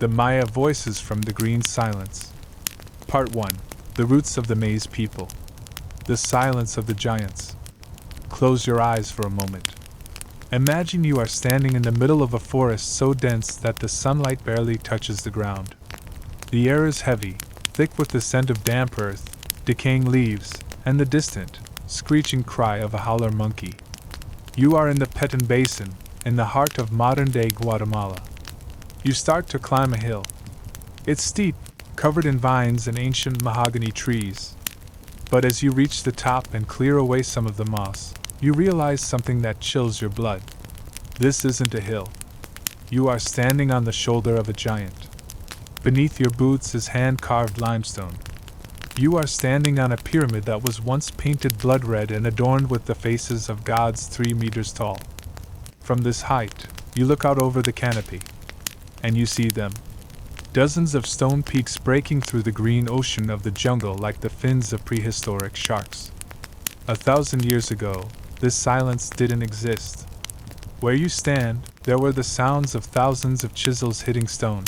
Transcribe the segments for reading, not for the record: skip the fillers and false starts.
The Maya Voices from the Green Silence. Part 1. The Roots of the Maize People. The Silence of the Giants. Close your eyes for a moment. Imagine you are standing in the middle of a forest so dense that the sunlight barely touches the ground. The air is heavy, thick with the scent of damp earth, decaying leaves, and the distant, screeching cry of a howler monkey. You are in the Petén Basin, in the heart of modern-day Guatemala. You start to climb a hill. It's steep, covered in vines and ancient mahogany trees. But as you reach the top and clear away some of the moss, you realize something that chills your blood. This isn't a hill. You are standing on the shoulder of a giant. Beneath your boots is hand-carved limestone. You are standing on a pyramid that was once painted blood red and adorned with the faces of gods 3 meters tall. From this height, you look out over the canopy. And you see them. Dozens of stone peaks breaking through the green ocean of the jungle like the fins of prehistoric sharks. 1,000 years ago, this silence didn't exist. Where you stand, there were the sounds of thousands of chisels hitting stone.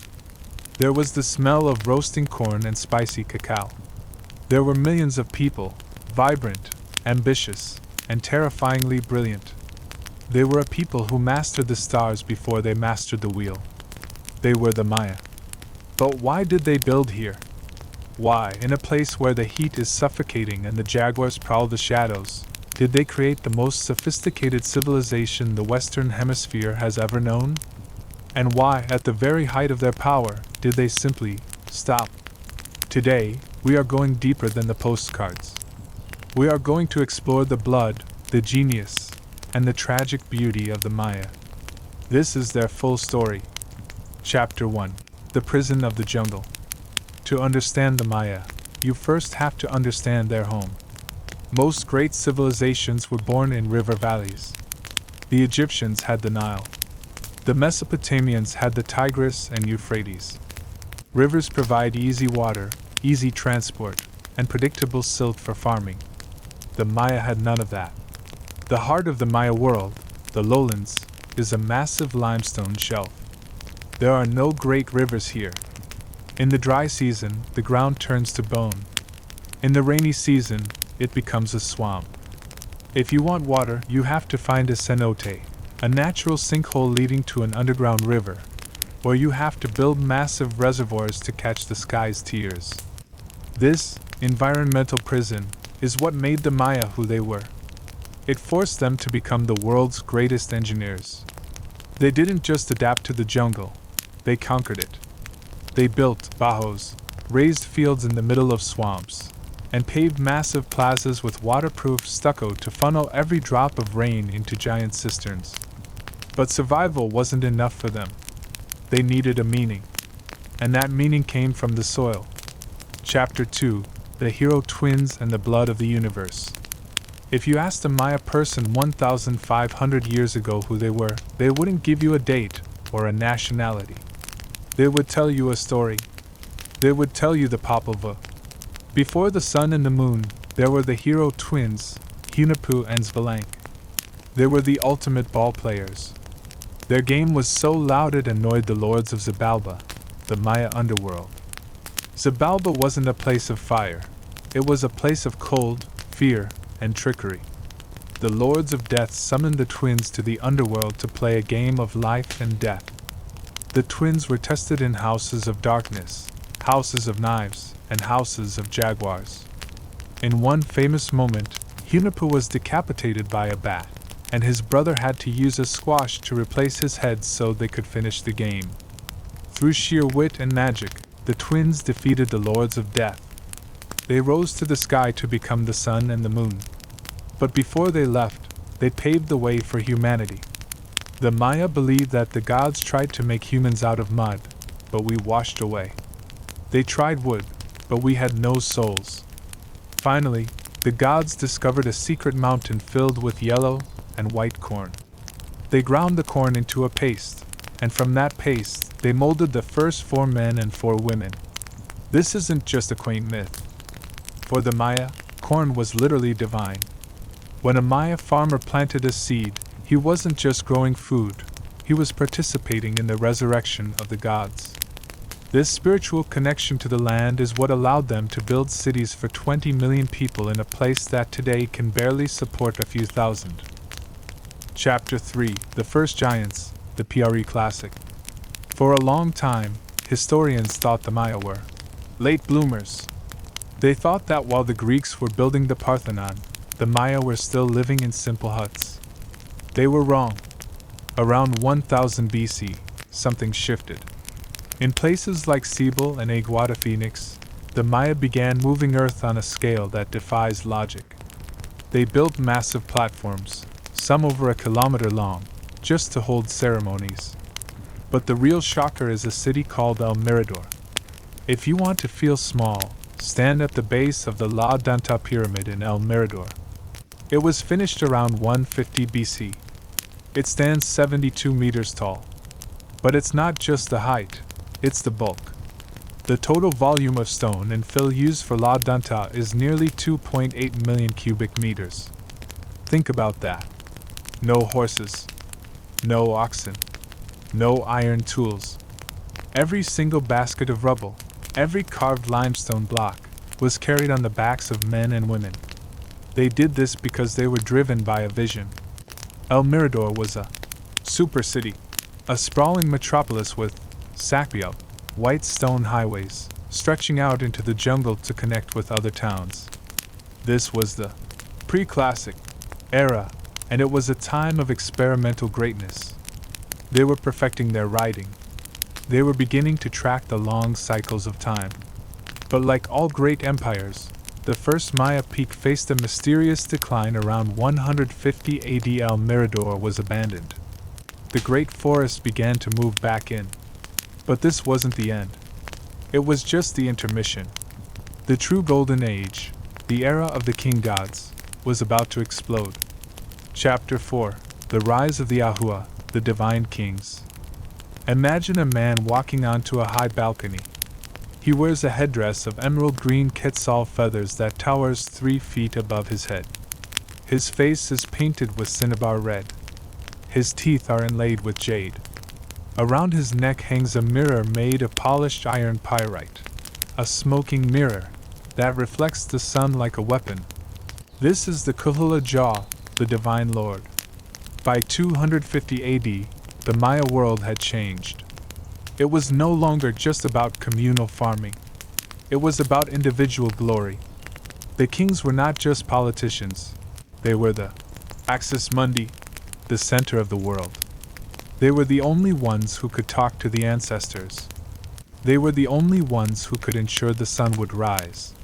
There was the smell of roasting corn and spicy cacao. There were millions of people, vibrant, ambitious, and terrifyingly brilliant. They were a people who mastered the stars before they mastered the wheel. They were the Maya. But why did they build here? Why, in a place where the heat is suffocating and the jaguars prowl the shadows, did they create the most sophisticated civilization the Western Hemisphere has ever known? And why, at the very height of their power, did they simply stop? Today, we are going deeper than the postcards. We are going to explore the blood, the genius, and the tragic beauty of the Maya. This is their full story. Chapter 1. The Prison of the Jungle. To understand the Maya, you first have to understand their home. Most great civilizations were born in river valleys. The Egyptians had the Nile. The Mesopotamians had the Tigris and Euphrates. Rivers provide easy water, easy transport, and predictable silt for farming. The Maya had none of that. The heart of the Maya world, the lowlands, is a massive limestone shelf. There are no great rivers here. In the dry season, the ground turns to bone. In the rainy season, it becomes a swamp. If you want water, you have to find a cenote, a natural sinkhole leading to an underground river, or you have to build massive reservoirs to catch the sky's tears. This environmental prison is what made the Maya who they were. It forced them to become the world's greatest engineers. They didn't just adapt to the jungle, they conquered it. They built bajos, raised fields in the middle of swamps, and paved massive plazas with waterproof stucco to funnel every drop of rain into giant cisterns. But survival wasn't enough for them. They needed a meaning. And that meaning came from the soil. Chapter 2. The Hero Twins and the Blood of the Universe. If you asked a Maya person 1,500 years ago who they were, they wouldn't give you a date or a nationality. They would tell you a story. They would tell you the Popol Vuh. Before the sun and the moon, there were the hero twins, Hunahpu and Zvalank. They were the ultimate ball players. Their game was so loud it annoyed the lords of Xibalba, the Maya underworld. Xibalba wasn't a place of fire. It was a place of cold, fear, and trickery. The lords of death summoned the twins to the underworld to play a game of life and death. The twins were tested in houses of darkness, houses of knives, and houses of jaguars. In one famous moment, Hunahpu was decapitated by a bat, and his brother had to use a squash to replace his head so they could finish the game. Through sheer wit and magic, the twins defeated the lords of death. They rose to the sky to become the sun and the moon. But before they left, they paved the way for humanity. The Maya believed that the gods tried to make humans out of mud, but we washed away. They tried wood, but we had no souls. Finally, the gods discovered a secret mountain filled with yellow and white corn. They ground the corn into a paste, and from that paste, they molded the first 4 men and 4 women. This isn't just a quaint myth. For the Maya, corn was literally divine. When a Maya farmer planted a seed, he wasn't just growing food, he was participating in the resurrection of the gods. This spiritual connection to the land is what allowed them to build cities for 20 million people in a place that today can barely support a few thousand. Chapter 3: The First Giants, the PRE Classic. For a long time, historians thought the Maya were late bloomers. They thought that while the Greeks were building the Parthenon, the Maya were still living in simple huts. They were wrong. Around 1000 BC, something shifted. In places like Cebal and Aguada Phoenix, the Maya began moving earth on a scale that defies logic. They built massive platforms, some over a kilometer long, just to hold ceremonies. But the real shocker is a city called El Mirador. If you want to feel small, stand at the base of the La Danta Pyramid in El Mirador. It was finished around 150 BC. It stands 72 meters tall. But it's not just the height, it's the bulk. The total volume of stone and fill used for La Danta is nearly 2.8 million cubic meters. Think about that. No horses. No oxen. No iron tools. Every single basket of rubble, every carved limestone block, was carried on the backs of men and women. They did this because they were driven by a vision. El Mirador was a super city, a sprawling metropolis with Sakpio, white stone highways, stretching out into the jungle to connect with other towns. This was the pre-classic era, and it was a time of experimental greatness. They were perfecting their writing. They were beginning to track the long cycles of time. But like all great empires, the first Maya peak faced a mysterious decline around 150 AD. El Mirador was abandoned. The great forest began to move back in. But this wasn't the end. It was just the intermission. The true golden age, the era of the king gods, was about to explode. Chapter 4: The Rise of the Ahua, the Divine Kings. Imagine a man walking onto a high balcony. He wears a headdress of emerald green quetzal feathers that towers 3 feet above his head. His face is painted with cinnabar red. His teeth are inlaid with jade. Around his neck hangs a mirror made of polished iron pyrite, a smoking mirror that reflects the sun like a weapon. This is the Kuhula Jaw, the Divine Lord. By 250 AD, the Maya world had changed. It was no longer just about communal farming. It was about individual glory. The kings were not just politicians. They were the Axis Mundi, the center of the world. They were the only ones who could talk to the ancestors. They were the only ones who could ensure the sun would rise.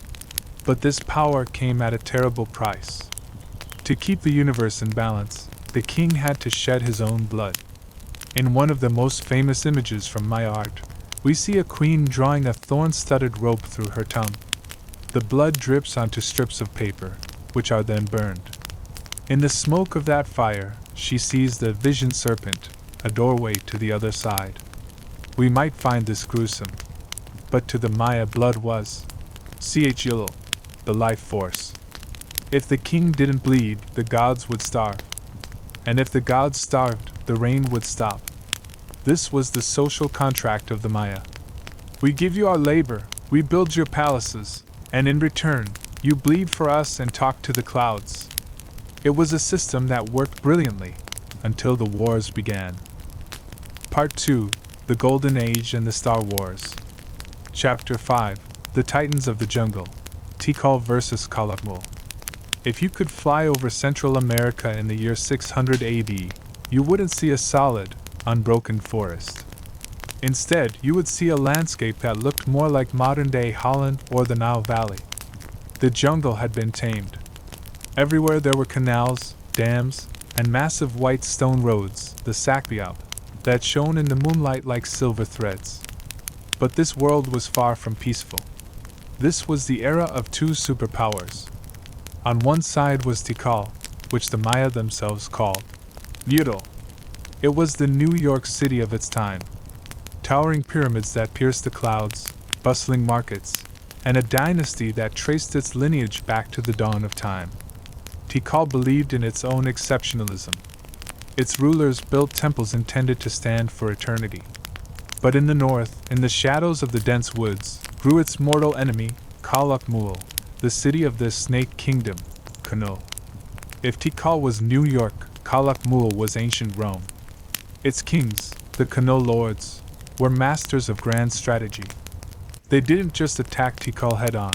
But this power came at a terrible price. To keep the universe in balance, the king had to shed his own blood. In one of the most famous images from Maya art, we see a queen drawing a thorn-studded rope through her tongue. The blood drips onto strips of paper, which are then burned. In the smoke of that fire, she sees the vision serpent, a doorway to the other side. We might find this gruesome, but to the Maya blood was Chil, the life force. If the king didn't bleed, the gods would starve. And if the gods starved, the rain would stop. This was the social contract of the Maya. We give you our labor, we build your palaces, and in return, you bleed for us and talk to the clouds. It was a system that worked brilliantly, until the wars began. Part 2: The Golden Age and the Star Wars. Chapter 5: The Titans of the Jungle, Tikal vs. Calakmul. If you could fly over Central America in the year 600 AD, you wouldn't see a solid, unbroken forest. Instead, you would see a landscape that looked more like modern-day Holland or the Nile Valley. The jungle had been tamed. Everywhere there were canals, dams, and massive white stone roads, the Sakpiao, that shone in the moonlight like silver threads. But this world was far from peaceful. This was the era of 2 superpowers. On one side was Tikal, which the Maya themselves called Liudol. It was the New York City of its time. Towering pyramids that pierced the clouds, bustling markets, and a dynasty that traced its lineage back to the dawn of time. Tikal believed in its own exceptionalism. Its rulers built temples intended to stand for eternity. But in the north, in the shadows of the dense woods, grew its mortal enemy, Calak Mul, the city of the Snake Kingdom, Cano. If Tikal was New York, Calak Mul was ancient Rome. Its kings, the Cano lords, were masters of grand strategy. They didn't just attack Tikal head-on.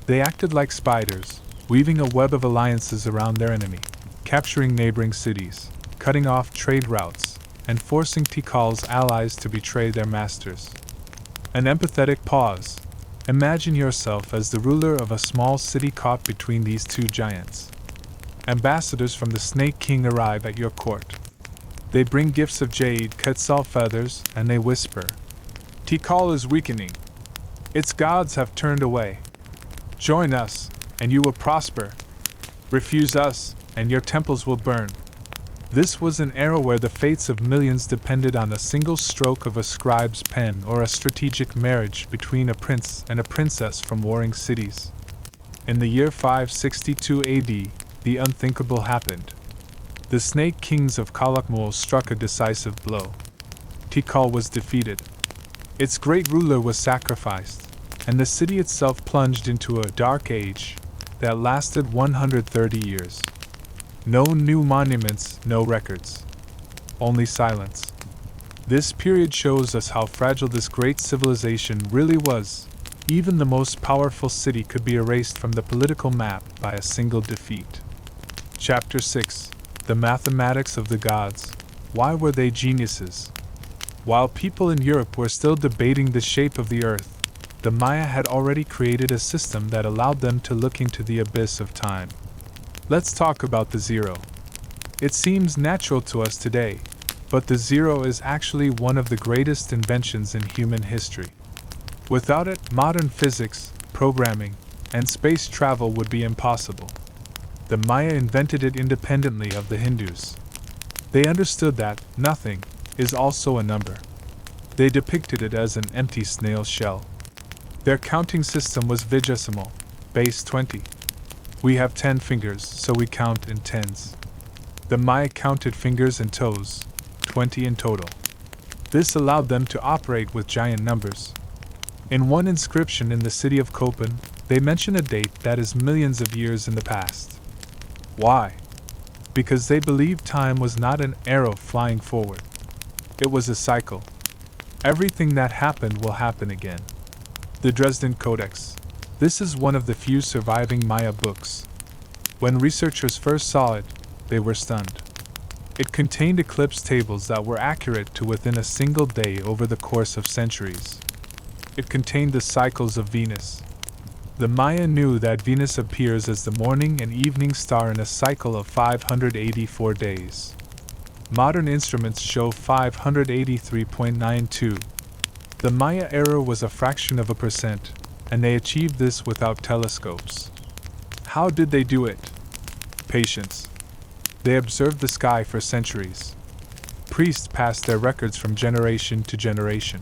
They acted like spiders, weaving a web of alliances around their enemy, capturing neighboring cities, cutting off trade routes, and forcing Tikal's allies to betray their masters. An empathetic pause. Imagine yourself as the ruler of a small city caught between these two giants. Ambassadors from the Snake King arrive at your court. They bring gifts of jade, quetzal feathers, and they whisper, "Tikal is weakening. Its gods have turned away. Join us, and you will prosper. Refuse us, and your temples will burn." This was an era where the fates of millions depended on a single stroke of a scribe's pen or a strategic marriage between a prince and a princess from warring cities. In the year 562 AD, the unthinkable happened. The Snake Kings of Calak Mul struck a decisive blow. Tikal was defeated. Its great ruler was sacrificed, and the city itself plunged into a dark age that lasted 130 years. No new monuments, no records. Only silence. This period shows us how fragile this great civilization really was. Even the most powerful city could be erased from the political map by a single defeat. Chapter 6. The Mathematics of the Gods. Why were they geniuses? While people in Europe were still debating the shape of the earth, the Maya had already created a system that allowed them to look into the abyss of time. Let's talk about the zero. It seems natural to us today, but the zero is actually one of the greatest inventions in human history. Without it, modern physics, programming, and space travel would be impossible. The Maya invented it independently of the Hindus. They understood that nothing is also a number. They depicted it as an empty snail shell. Their counting system was vigesimal, base 20. We have 10 fingers, so we count in tens. The Maya counted fingers and toes, 20 in total. This allowed them to operate with giant numbers. In one inscription in the city of Copan, they mention a date that is millions of years in the past. Why? Because they believed time was not an arrow flying forward. It was a cycle. Everything that happened will happen again. The Dresden Codex. This is one of the few surviving Maya books. When researchers first saw it, they were stunned. It contained eclipse tables that were accurate to within a single day over the course of centuries. It contained the cycles of Venus. The Maya knew that Venus appears as the morning and evening star in a cycle of 584 days. Modern instruments show 583.92. The Maya error was a fraction of a percent, and they achieved this without telescopes. How did they do it? Patience. They observed the sky for centuries. Priests passed their records from generation to generation.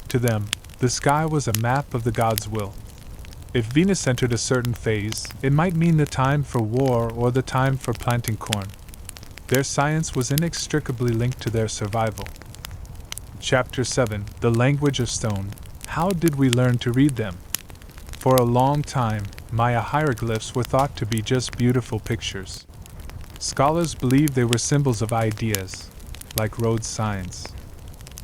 To them, the sky was a map of the gods' will. If Venus entered a certain phase, it might mean the time for war or the time for planting corn. Their science was inextricably linked to their survival. Chapter 7. The Language of Stone. How did we learn to read them? For a long time, Maya hieroglyphs were thought to be just beautiful pictures. Scholars believed they were symbols of ideas, like road signs.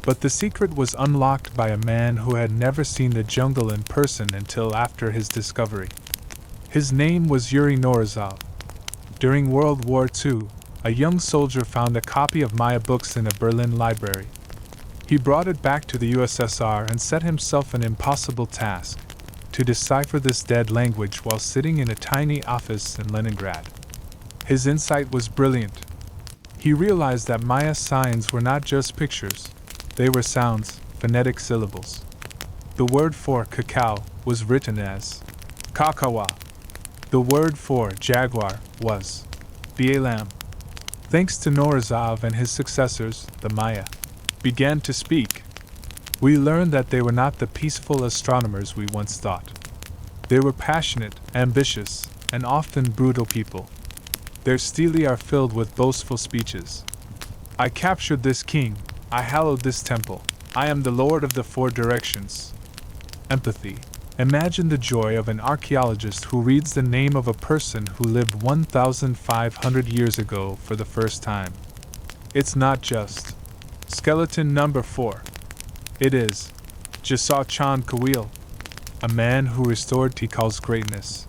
But the secret was unlocked by a man who had never seen the jungle in person until after his discovery. His name was Yuri Norizov. During World War II, a young soldier found a copy of Maya books in a Berlin library. He brought it back to the USSR and set himself an impossible task: to decipher this dead language while sitting in a tiny office in Leningrad. His insight was brilliant. He realized that Maya signs were not just pictures, they were sounds, phonetic syllables. The word for cacao was written as kakawa. The word for jaguar was bielam. Thanks to Norizov and his successors, the Maya began to speak. We learned that they were not the peaceful astronomers we once thought. They were passionate, ambitious, and often brutal people. Their stelae are filled with boastful speeches. I captured this king, I hallowed this temple. I am the Lord of the Four Directions. Empathy. Imagine the joy of an archaeologist who reads the name of a person who lived 1,500 years ago for the first time. It's not just skeleton number 4. It is Jasa Chand Kawil, a man who restored Tikal's greatness,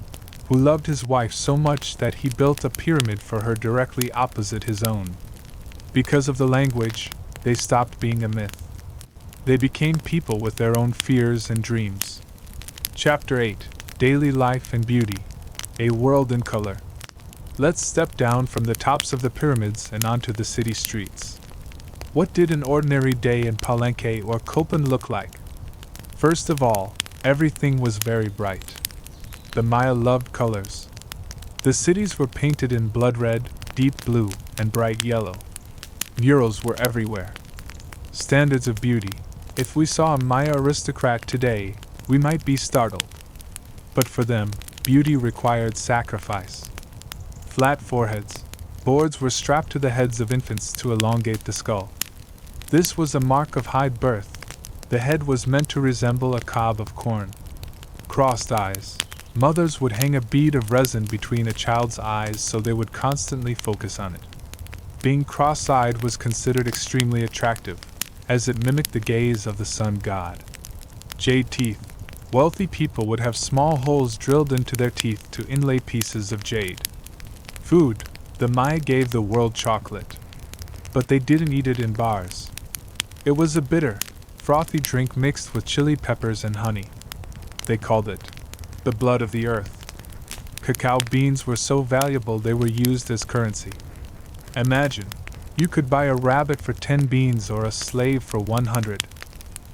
who loved his wife so much that he built a pyramid for her directly opposite his own. Because of the language, they stopped being a myth. They became people with their own fears and dreams. Chapter 8: Daily Life and Beauty. A World in Color. Let's step down from the tops of the pyramids and onto the city streets. What did an ordinary day in Palenque or Copan look like? First of all, everything was very bright. The Maya loved colors. The cities were painted in blood red, deep blue, and bright yellow. Murals were everywhere. Standards of beauty. If we saw a Maya aristocrat today, we might be startled. But for them, beauty required sacrifice. Flat foreheads. Boards were strapped to the heads of infants to elongate the skull. This was a mark of high birth. The head was meant to resemble a cob of corn. Crossed eyes. Mothers would hang a bead of resin between a child's eyes so they would constantly focus on it. Being cross-eyed was considered extremely attractive, as it mimicked the gaze of the sun god. Jade teeth. Wealthy people would have small holes drilled into their teeth to inlay pieces of jade. Food. The Maya gave the world chocolate. But they didn't eat it in bars. It was a bitter, frothy drink mixed with chili peppers and honey. They called it the blood of the earth. Cacao beans were so valuable they were used as currency. Imagine, you could buy a rabbit for 10 beans or a slave for 100.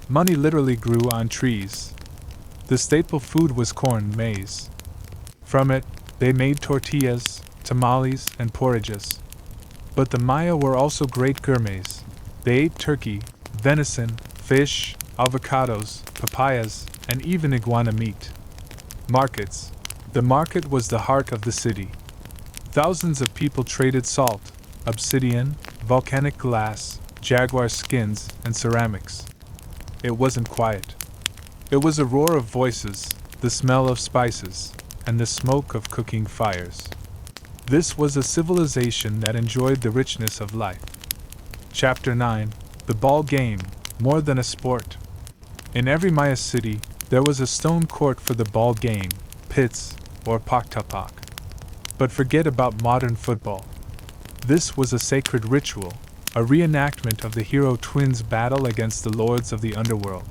Money literally grew on trees. The staple food was corn, maize. From it, they made tortillas, tamales, and porridges. But the Maya were also great gourmets. They ate turkey, venison, fish, avocados, papayas, and even iguana meat. Markets. The market was the heart of the city. Thousands of people traded salt, obsidian, volcanic glass, jaguar skins, and ceramics. It wasn't quiet. It was a roar of voices, the smell of spices, and the smoke of cooking fires. This was a civilization that enjoyed the richness of life. Chapter 9: The Ball Game, More Than a Sport. In every Maya city, there was a stone court for the ball game, pits, or paktapak. But forget about modern football. This was a sacred ritual, a reenactment of the hero twins' battle against the lords of the underworld.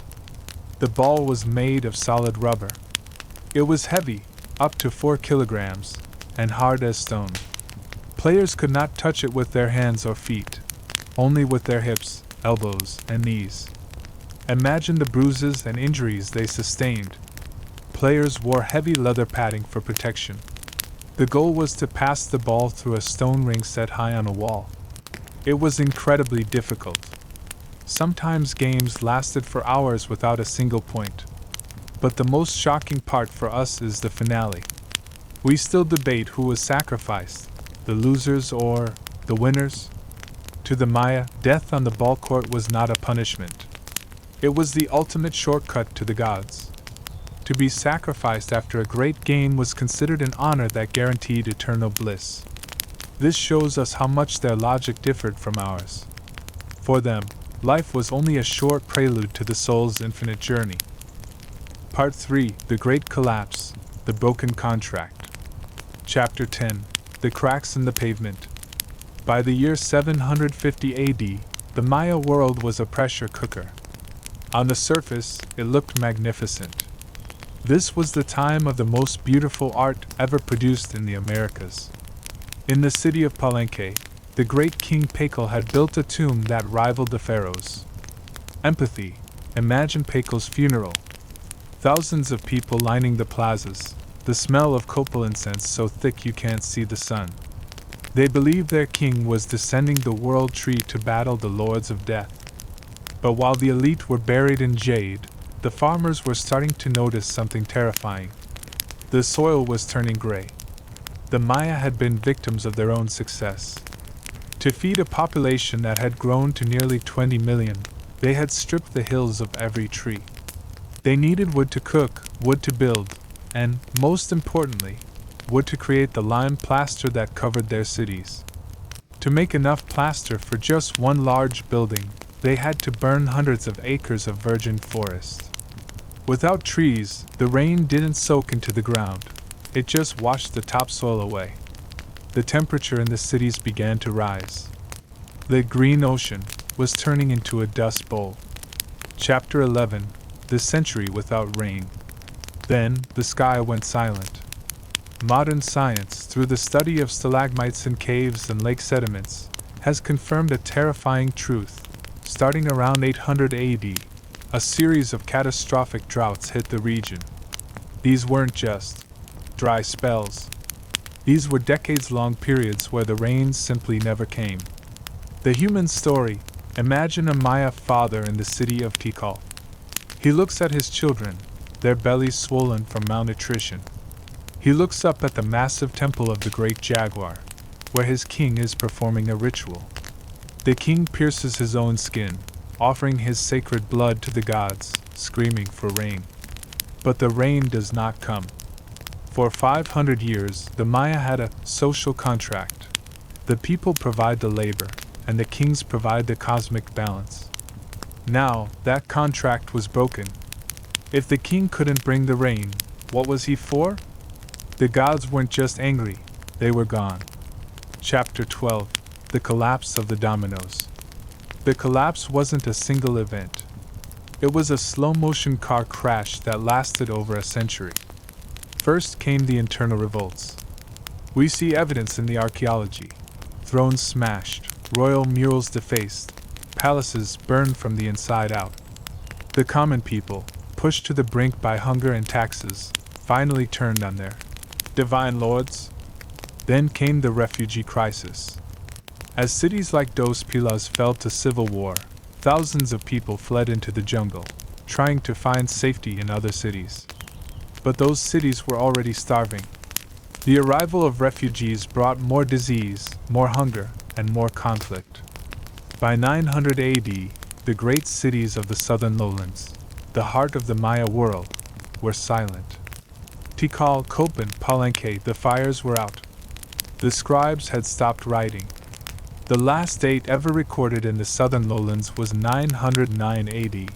The ball was made of solid rubber. It was heavy, up to 4 kilograms, and hard as stone. Players could not touch it with their hands or feet, only with their hips, elbows, and knees. Imagine the bruises and injuries they sustained. Players wore heavy leather padding for protection. The goal was to pass the ball through a stone ring set high on a wall. It was incredibly difficult. Sometimes games lasted for hours without a single point. But the most shocking part for us is the finale. We still debate who was sacrificed, the losers or the winners. To the Maya, death on the ball court was not a punishment. It was the ultimate shortcut to the gods. To be sacrificed after a great game was considered an honor that guaranteed eternal bliss. This shows us how much their logic differed from ours. For them, life was only a short prelude to the soul's infinite journey. Part 3: The Great Collapse, The Broken Contract. Chapter 10: The Cracks in the Pavement. By the year 750 AD, the Maya world was a pressure cooker. On the surface, it looked magnificent. This was the time of the most beautiful art ever produced in the Americas. In the city of Palenque, the great King Pakal had built a tomb that rivaled the pharaohs. Empathy. Imagine Pakal's funeral. Thousands of people lining the plazas, the smell of copal incense so thick you can't see the sun. They believed their king was descending the world tree to battle the lords of death. But while the elite were buried in jade, the farmers were starting to notice something terrifying. The soil was turning gray. The Maya had been victims of their own success. To feed a population that had grown to nearly 20 million, They had stripped the hills of every tree. They needed wood to cook, wood to build, and, most importantly, wood to create the lime plaster that covered their cities. To make enough plaster for just one large building, they had to burn hundreds of acres of virgin forest. Without trees, the rain didn't soak into the ground, it just washed the topsoil away. The temperature in the cities began to rise. The green ocean was turning into a dust bowl. Chapter 11: The Century Without Rain. Then, the sky went silent. Modern science, through the study of stalagmites in caves and lake sediments, has confirmed a terrifying truth. Starting around 800 AD, a series of catastrophic droughts hit the region. These weren't just dry spells. These were decades-long periods where the rains simply never came. The human story: imagine a Maya father in the city of Tikal. He looks at his children, their bellies swollen from malnutrition. He looks up at the massive temple of the great jaguar, where his king is performing a ritual. The king pierces his own skin, offering his sacred blood to the gods, screaming for rain. But the rain does not come. For 500 years, the Maya had a social contract. The people provide the labor, and the kings provide the cosmic balance. Now, that contract was broken. If the king couldn't bring the rain, what was he for? The gods weren't just angry, they were gone. Chapter 12: The Collapse of the Dominoes. The collapse wasn't a single event. It was a slow-motion car crash that lasted over a century. First came the internal revolts. We see evidence in the archaeology: thrones smashed, royal murals defaced, palaces burned from the inside out. The common people, pushed to the brink by hunger and taxes, finally turned on their divine lords. Then came the refugee crisis. As cities like Dos Pilas fell to civil war, thousands of people fled into the jungle, trying to find safety in other cities. But those cities were already starving. The arrival of refugees brought more disease, more hunger, and more conflict. By 900 AD, the great cities of the southern lowlands, the heart of the Maya world, were silent. Tikal, Copan, Palenque, the fires were out. The scribes had stopped writing. The last date ever recorded in the southern lowlands was 909 AD.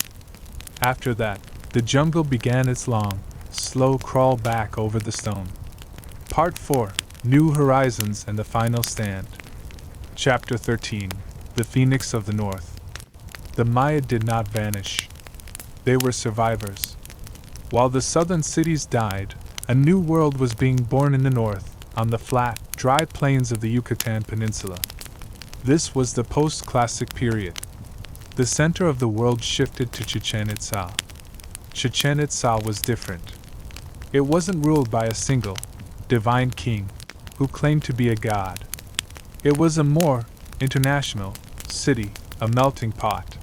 After that, the jungle began its long, slow crawl back over the stone. Part 4: New Horizons and the Final Stand. Chapter 13: The Phoenix of the North. The Maya did not vanish. They were survivors. While the southern cities died, a new world was being born in the north, on the flat, dry plains of the Yucatan Peninsula. This was the post-classic period. The center of the world shifted to Chichen Itza. Chichen Itza was different. It wasn't ruled by a single, divine king, who claimed to be a god. It was a more international city, a melting pot.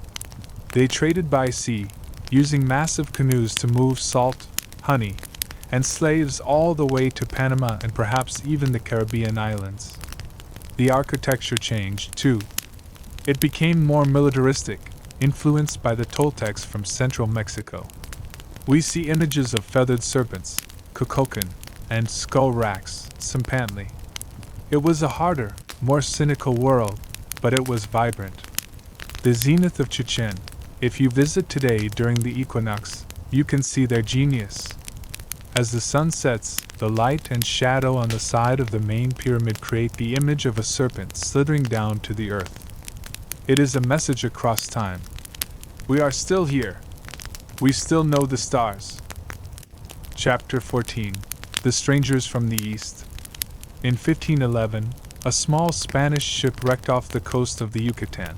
They traded by sea, using massive canoes to move salt, honey, and slaves all the way to Panama and perhaps even the Caribbean islands. The architecture changed, too. It became more militaristic, influenced by the Toltecs from central Mexico. We see images of feathered serpents, Kukulkan, and skull racks, Simpantli. It was a harder, more cynical world, but it was vibrant. The zenith of Chichen: if you visit today during the equinox, you can see their genius. As the sun sets, the light and shadow on the side of the main pyramid create the image of a serpent slithering down to the earth. It is a message across time. We are still here. We still know the stars. Chapter 14: The Strangers from the East. In 1511, a small Spanish ship wrecked off the coast of the Yucatan.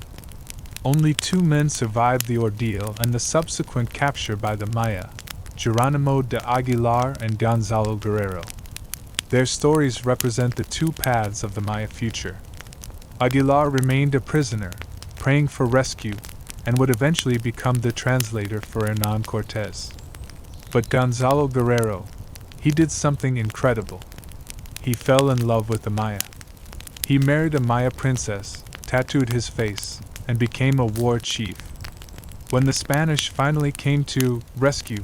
Only 2 men survived the ordeal and the subsequent capture by the Maya: Geronimo de Aguilar and Gonzalo Guerrero. Their stories represent the 2 paths of the Maya future. Aguilar remained a prisoner, praying for rescue, and would eventually become the translator for Hernán Cortés. But Gonzalo Guerrero, he did something incredible. He fell in love with the Maya. He married a Maya princess, tattooed his face, and became a war chief. When the Spanish finally came to rescue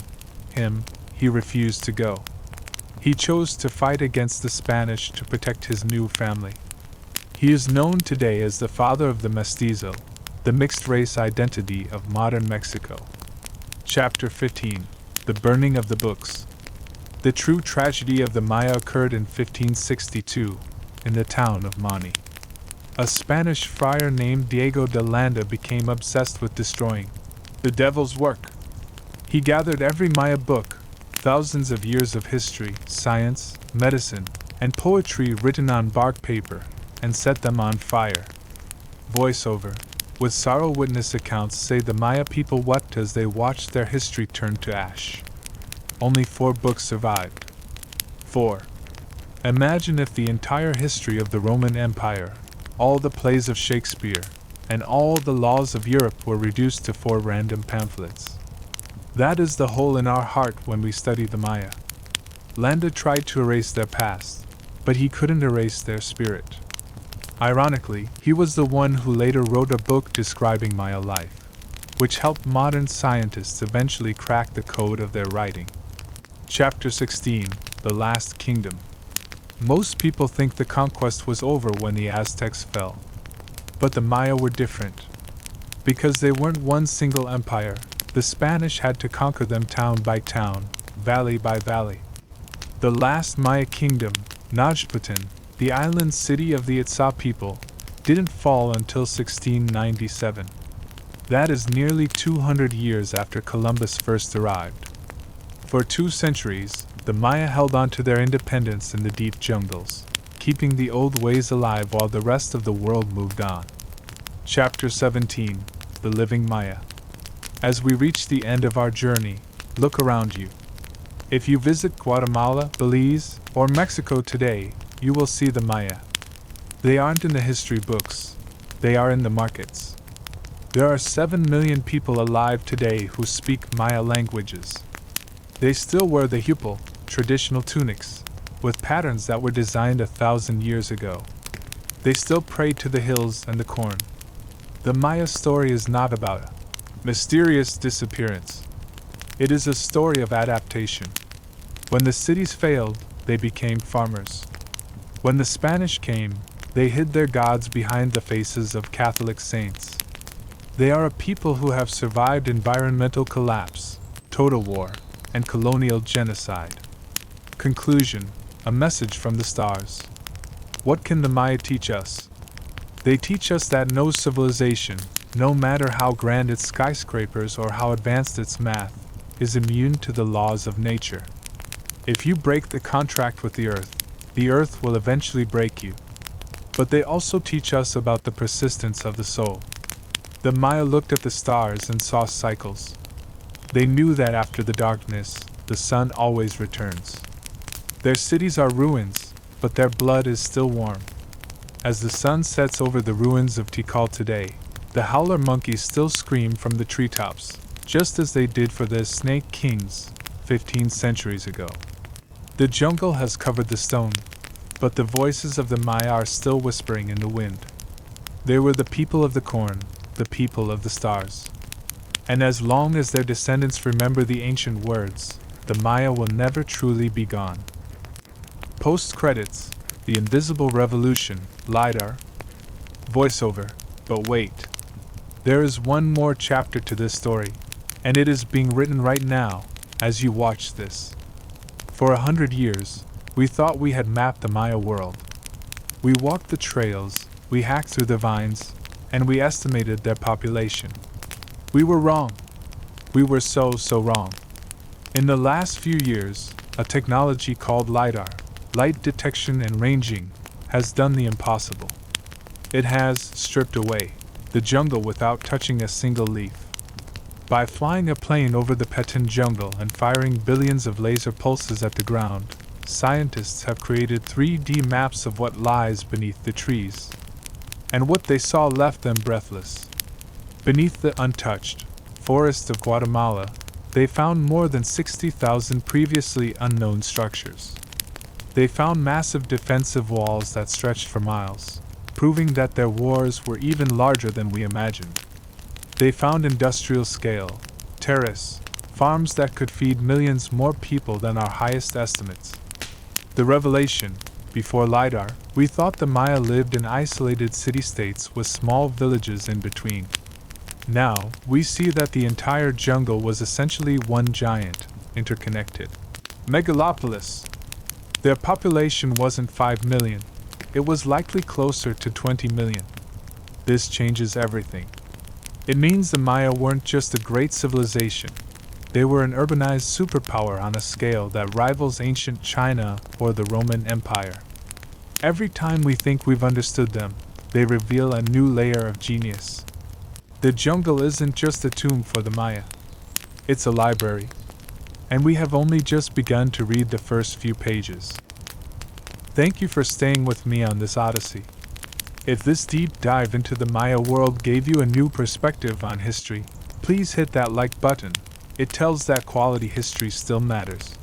him, he refused to go. He chose to fight against the Spanish to protect his new family. He is known today as the father of the mestizo, the mixed-race identity of modern Mexico. Chapter 15: The Burning of the Books. The true tragedy of the Maya occurred in 1562, in the town of Mani. A Spanish friar named Diego de Landa became obsessed with destroying the devil's work. He gathered every Maya book, thousands of years of history, science, medicine, and poetry written on bark paper, and set them on fire. Voiceover: With sorrow, witness accounts say the Maya people wept as they watched their history turn to ash. Only 4 books survived. 4. Imagine if the entire history of the Roman Empire, all the plays of Shakespeare, and all the laws of Europe were reduced to 4 random pamphlets. That is the hole in our heart when we study the Maya. Landa tried to erase their past, but he couldn't erase their spirit. Ironically, he was the one who later wrote a book describing Maya life, which helped modern scientists eventually crack the code of their writing. Chapter 16: The Last Kingdom. Most people think the conquest was over when the Aztecs fell. But the Maya were different. Because they weren't one single empire, the Spanish had to conquer them town by town, valley by valley. The last Maya kingdom, Najpatan, the island city of the Itza people, didn't fall until 1697. That is nearly 200 years after Columbus first arrived. For 2 centuries, the Maya held on to their independence in the deep jungles, keeping the old ways alive while the rest of the world moved on. Chapter 17: The Living Maya. As we reach the end of our journey, look around you. If you visit Guatemala, Belize, or Mexico today, you will see the Maya. They aren't in the history books, they are in the markets. There are 7 million people alive today who speak Maya languages. They still wear the hupil, traditional tunics, with patterns that were designed 1,000 years ago. They still pray to the hills and the corn. The Maya story is not about a mysterious disappearance. It is a story of adaptation. When the cities failed, they became farmers. When the Spanish came, they hid their gods behind the faces of Catholic saints. They are a people who have survived environmental collapse, total war, and colonial genocide. Conclusion: a message from the stars. What can the Maya teach us? They teach us that no civilization, no matter how grand its skyscrapers or how advanced its math, is immune to the laws of nature. If you break the contract with the earth will eventually break you. But they also teach us about the persistence of the soul. The Maya looked at the stars and saw cycles. They knew that after the darkness, the sun always returns. Their cities are ruins, but their blood is still warm. As the sun sets over the ruins of Tikal today, the howler monkeys still scream from the treetops, just as they did for the Snake Kings 15 centuries ago. The jungle has covered the stone, but the voices of the Maya are still whispering in the wind. They were the people of the corn, the people of the stars. And as long as their descendants remember the ancient words, the Maya will never truly be gone. Post-credits: The Invisible Revolution, LiDAR. Voiceover: But wait. There is one more chapter to this story, and it is being written right now, as you watch this. For 100 years, we thought we had mapped the Maya world. We walked the trails, we hacked through the vines, and we estimated their population. We were wrong. We were so wrong. In the last few years, a technology called LiDAR, light detection and ranging, has done the impossible. It has stripped away the jungle without touching a single leaf. By flying a plane over the Petun jungle and firing billions of laser pulses at the ground, scientists have created 3D maps of what lies beneath the trees. And what they saw left them breathless. Beneath the untouched forests of Guatemala, they found more than 60,000 previously unknown structures. They found massive defensive walls that stretched for miles, proving that their wars were even larger than we imagined. They found industrial scale, terrace, farms that could feed millions more people than our highest estimates. The revelation: before LiDAR, we thought the Maya lived in isolated city-states with small villages in between. Now, we see that the entire jungle was essentially one giant, interconnected megalopolis. Their population wasn't 5 million, it was likely closer to 20 million. This changes everything. It means the Maya weren't just a great civilization, they were an urbanized superpower on a scale that rivals ancient China or the Roman Empire. Every time we think we've understood them, they reveal a new layer of genius. The jungle isn't just a tomb for the Maya. It's a library. And we have only just begun to read the first few pages. Thank you for staying with me on this odyssey. If this deep dive into the Maya world gave you a new perspective on history, please hit that like button. It tells that quality history still matters.